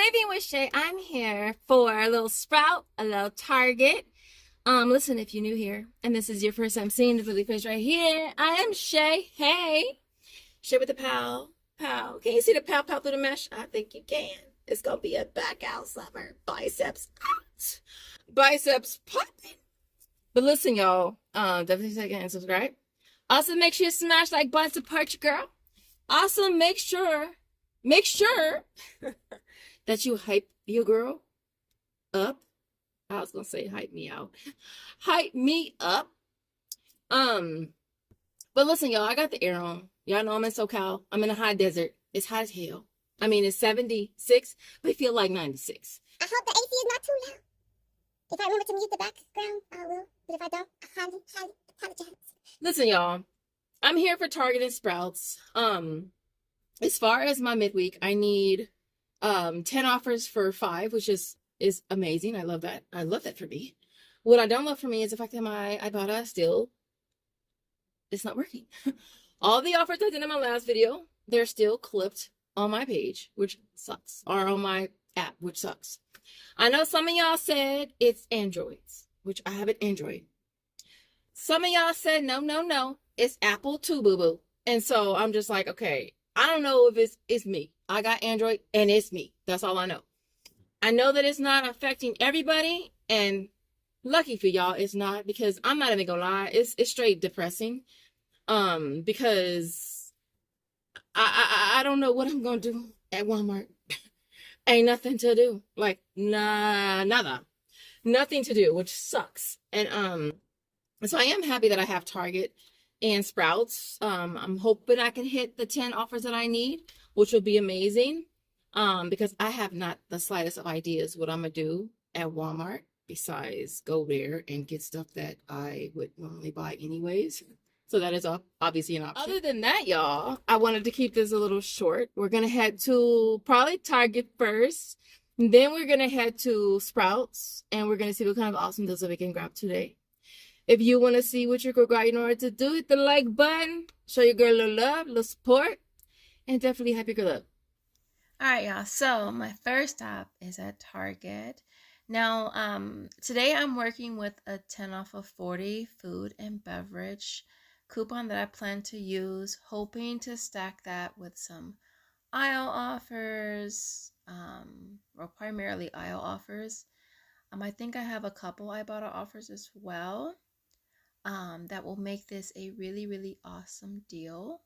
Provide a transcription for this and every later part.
Saving with Shay. I'm here for a little Sprout, a little Target. Listen, if you're new here and this is your first time seeing the Philly face right here, I am Shay. Hey, Shay with the pow, pow. Can you see the pow pow through the mesh? I think you can. It's gonna be a back out summer. Biceps out, biceps popping. But listen, y'all, definitely take and subscribe. Also, make sure you smash like button to support your girl. Also, make sure that you hype your girl up. I was gonna say hype me out. Hype me up. But listen, y'all, I got the air on. Y'all know I'm in SoCal. I'm in a high desert. It's hot as hell. I mean, it's 76, but it feel like 96. I hope the AC is not too loud. If I remember to mute the background, I will. But if I don't, I highly apologize. Listen, y'all, I'm here for Target and Sprouts. As far as my midweek, I need 10 offers for 5, which is amazing. I love that. I love that for me. What I don't love for me is the fact that my Ibotta still, it's not working. All the offers I did in my last video, they're still clipped on my page, which sucks, or on my app, which sucks. I know some of y'all said it's Androids, which I have an Android. Some of y'all said, no, it's Apple too, boo-boo. And so I'm just like, okay, I don't know if it's me. I got Android and it's me. That's all I know. I know that it's not affecting everybody, and lucky for y'all, it's not, because I'm not even gonna lie, it's straight depressing. Because I don't know what I'm gonna do at Walmart. Ain't nothing to do. Like, nada. Nothing to do, which sucks. And so I am happy that I have Target and Sprouts. I'm hoping I can hit the 10 offers that I need, which will be amazing. Because I have not the slightest of ideas what I'm gonna do at Walmart besides go there and get stuff that I would normally buy anyways. So that is obviously an option. Other than that, y'all, I wanted to keep this a little short. We're gonna head to probably Target first, and then we're gonna head to Sprouts, and we're gonna see what kind of awesome deals that we can grab today. If you want to see what your girl got in order to do, hit the like button, show your girl a little love, a little support, and definitely hype your girl up. All right, y'all. So my first stop is at Target. Now, today I'm working with a 10 off of 40 food and beverage coupon that I plan to use, hoping to stack that with some aisle offers, or primarily aisle offers. I think I have a couple Ibotta offers as well, that will make this a really, really awesome deal.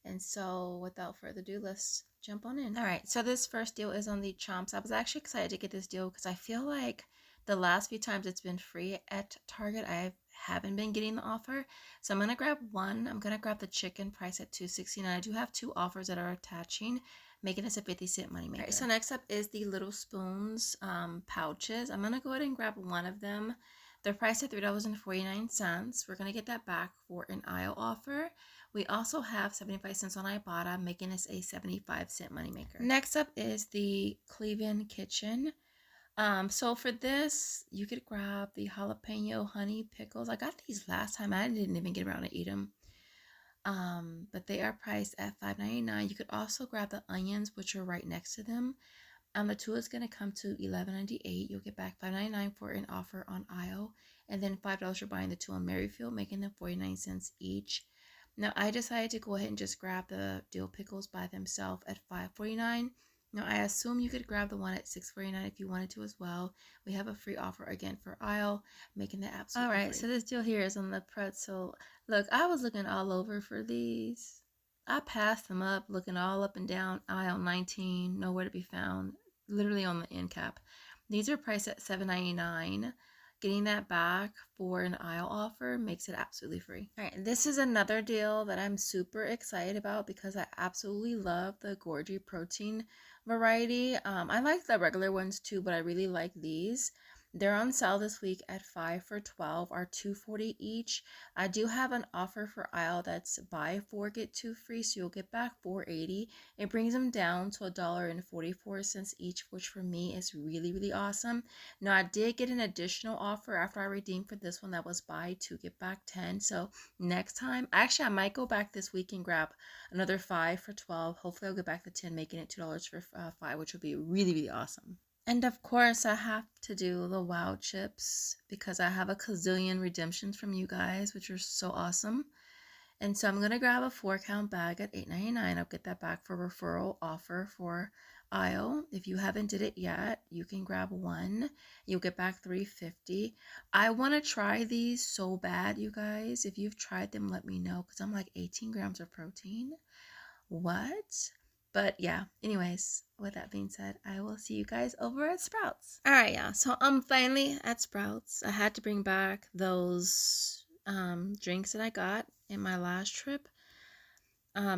And so without further ado, let's jump on in. All right, so this first deal is on the Chomps. I was actually excited to get this deal because I feel like the last few times it's been free at Target, I haven't been getting the offer. So I'm going to grab one. I'm going to grab the chicken price at $2.69. I do have 2 offers that are attaching, making this a 50-cent moneymaker. All right, so next up is the Little Spoons pouches. I'm going to go ahead and grab one of them. They're priced at $3.49. We're going to get that back for an aisle offer. We also have 75 cents on Ibotta, making this a 75-cent moneymaker. Next up is the Cleveland Kitchen. So for this, you could grab the jalapeno honey pickles. I got these last time. I didn't even get around to eat them. But they are priced at $5.99. You could also grab the onions, which are right next to them. The 2 is going to come to $11.98. You'll get back $5.99 for an offer on aisle, and then $5 for buying the 2 on Merryfield, making them 49 cents each. Now, I decided to go ahead and just grab the dill pickles by themselves at $5.49. Now, I assume you could grab the one at $6.49 if you wanted to as well. We have a free offer again for aisle, making that absolutely free. All right, so this deal here is on the pretzel. Look, I was looking all over for these. I passed them up, looking all up and down aisle 19, nowhere to be found, literally on the end cap. These are priced at $7.99. Getting that back for an aisle offer makes it absolutely free. All right, this is another deal that I'm super excited about because I absolutely love the Gorgie protein variety. I like the regular ones too, but I really like these. They're on sale this week at 5 for $12 or $2.40 each. I do have an offer for aisle that's buy 4 get 2 free, so you'll get back $4.80. It brings them down to $1.44 each, which for me is really, really awesome. Now I did get an additional offer after I redeemed for this one that was buy 2 get back 10. So next time, actually I might go back this week and grab another 5 for $12. Hopefully I'll get back the 10, making it $2 for 5, which would be really, really awesome. And of course, I have to do the wow chips because I have a gazillion redemptions from you guys, which are so awesome. And so I'm going to grab a 4-count bag at $8.99. I'll get that back for referral offer for aisle. If you haven't did it yet, you can grab one. You'll get back $3.50. I want to try these so bad, you guys. If you've tried them, let me know because I'm like 18 grams of protein. What? But yeah, anyways, with that being said, I will see you guys over at Sprouts. All right, yeah. So I'm finally at Sprouts. I had to bring back those drinks that I got in my last trip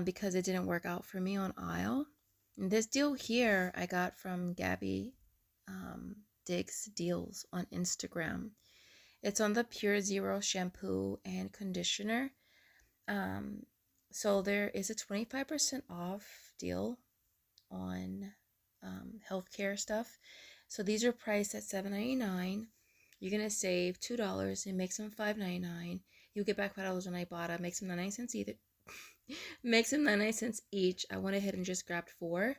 because it didn't work out for me on aisle. And this deal here I got from Gabby Diggs Deals on Instagram. It's on the Pure Zero shampoo and conditioner. So there is a 25% off deal on healthcare stuff. So these are priced at $7.99. You're gonna save $2. It makes them $5.99. You'll get back $5 on Ibotta. Makes them 99 cents either. Makes them 99 cents each. I went ahead and just grabbed 4,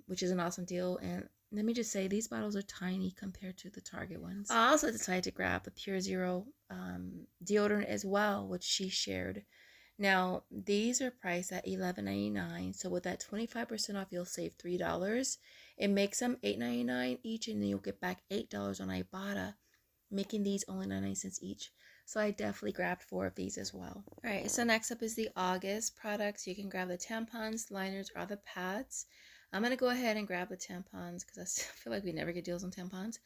which is an awesome deal. And let me just say, these bottles are tiny compared to the Target ones. I also decided to grab the Pure Zero deodorant as well, which she shared. Now, these are priced at $11.99, so with that 25% off, you'll save $3. It makes them $8.99 each, and then you'll get back $8 on Ibotta, making these only 99 cents each. So I definitely grabbed 4 of these as well. All right, so next up is the August products. You can grab the tampons, liners, or the pads. I'm going to go ahead and grab the tampons because I feel like we never get deals on tampons.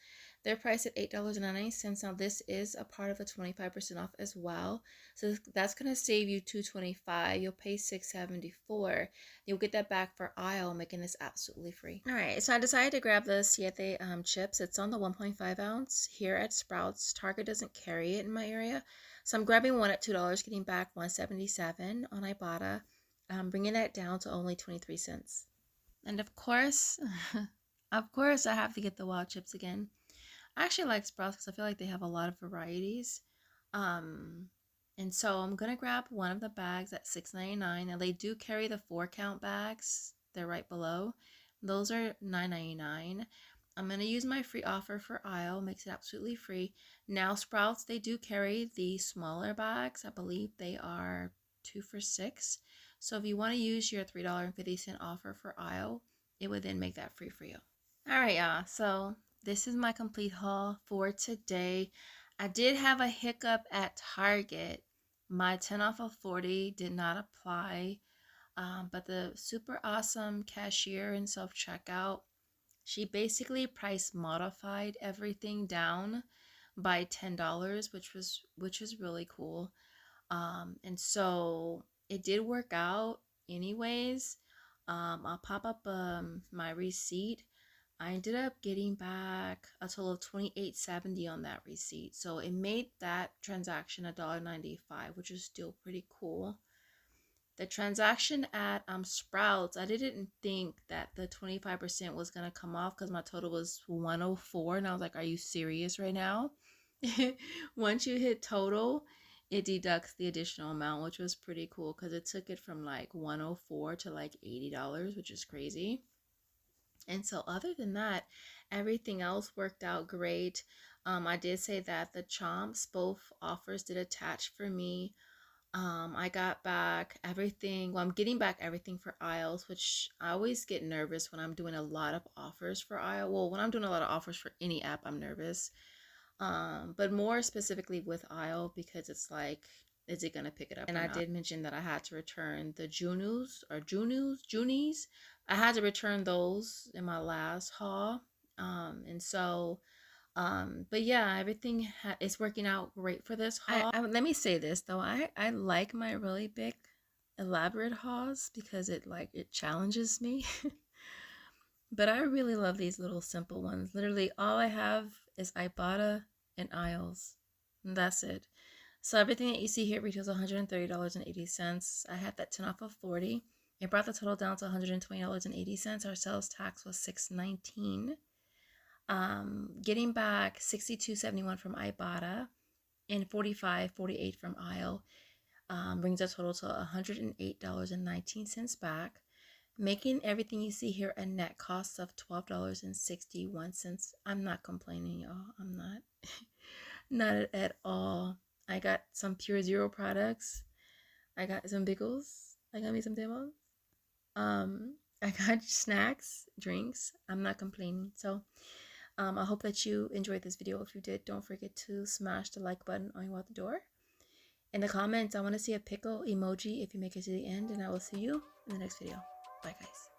They're priced at $8.99. Now, this is a part of the 25% off as well. So that's going to save you $2.25. You'll pay $6.74. You'll get that back for aisle, making this absolutely free. All right, so I decided to grab the Siete chips. It's on the 1.5 ounce here at Sprouts. Target doesn't carry it in my area. So I'm grabbing one at $2, getting back $1.77 on Ibotta, bringing that down to only 23 cents. And of course, I have to get the wild chips again. I actually like Sprouts because I feel like they have a lot of varieties. And so I'm going to grab one of the bags at $6.99. Now, they do carry the 4-count bags. They're right below. Those are $9.99. I'm going to use my free offer for aisle. Makes it absolutely free. Now, Sprouts, they do carry the smaller bags. I believe they are 2 for $6. So if you want to use your $3.50 offer for aisle, it would then make that free for you. All right, y'all. So this is my complete haul for today. I did have a hiccup at Target. My 10 off of 40 did not apply. But the super awesome cashier in self-checkout, she basically price modified everything down by $10, which was really cool. And so it did work out anyways. I'll pop up my receipt. I ended up getting back a total of $28.70 on that receipt. So it made that transaction $1.95, which is still pretty cool. The transaction at Sprouts, I didn't think that the 25% was going to come off because my total was 104. And I was like, are you serious right now? Once you hit total, it deducts the additional amount, which was pretty cool because it took it from like 104 to like $80, which is crazy. And so other than that, everything else worked out great. I did say that the Chomps, both offers did attach for me. I got back everything. Well, I'm getting back everything for aisles, which I always get nervous when I'm doing a lot of offers for aisle. Well, when I'm doing a lot of offers for any app, I'm nervous. But more specifically with aisle because it's like, is it gonna pick it up? And I did mention that I had to return the Junies. I had to return those in my last haul. But yeah, everything is working out great for this haul. Let me say this though, I like my really big elaborate hauls because it challenges me. But I really love these little simple ones. Literally, all I have is Ibotta and aisles. And that's it. So everything that you see here retails $130.80. I had that 10 off of 40. It brought the total down to $120.80. Our sales tax was $619. Getting back $62.71 from Ibotta and $45.48 from aisle brings a total to $108.19 back, making everything you see here a net cost of $12.61. I'm not complaining, y'all. I'm not. Not at all. I got some Pure Zero products. I got some pickles. I got me some tables. I got snacks, drinks. I'm not complaining. So, I hope that you enjoyed this video. If you did, don't forget to smash the like button on your way out the door. In the comments, I want to see a pickle emoji if you make it to the end, and I will see you in the next video. Bye, guys.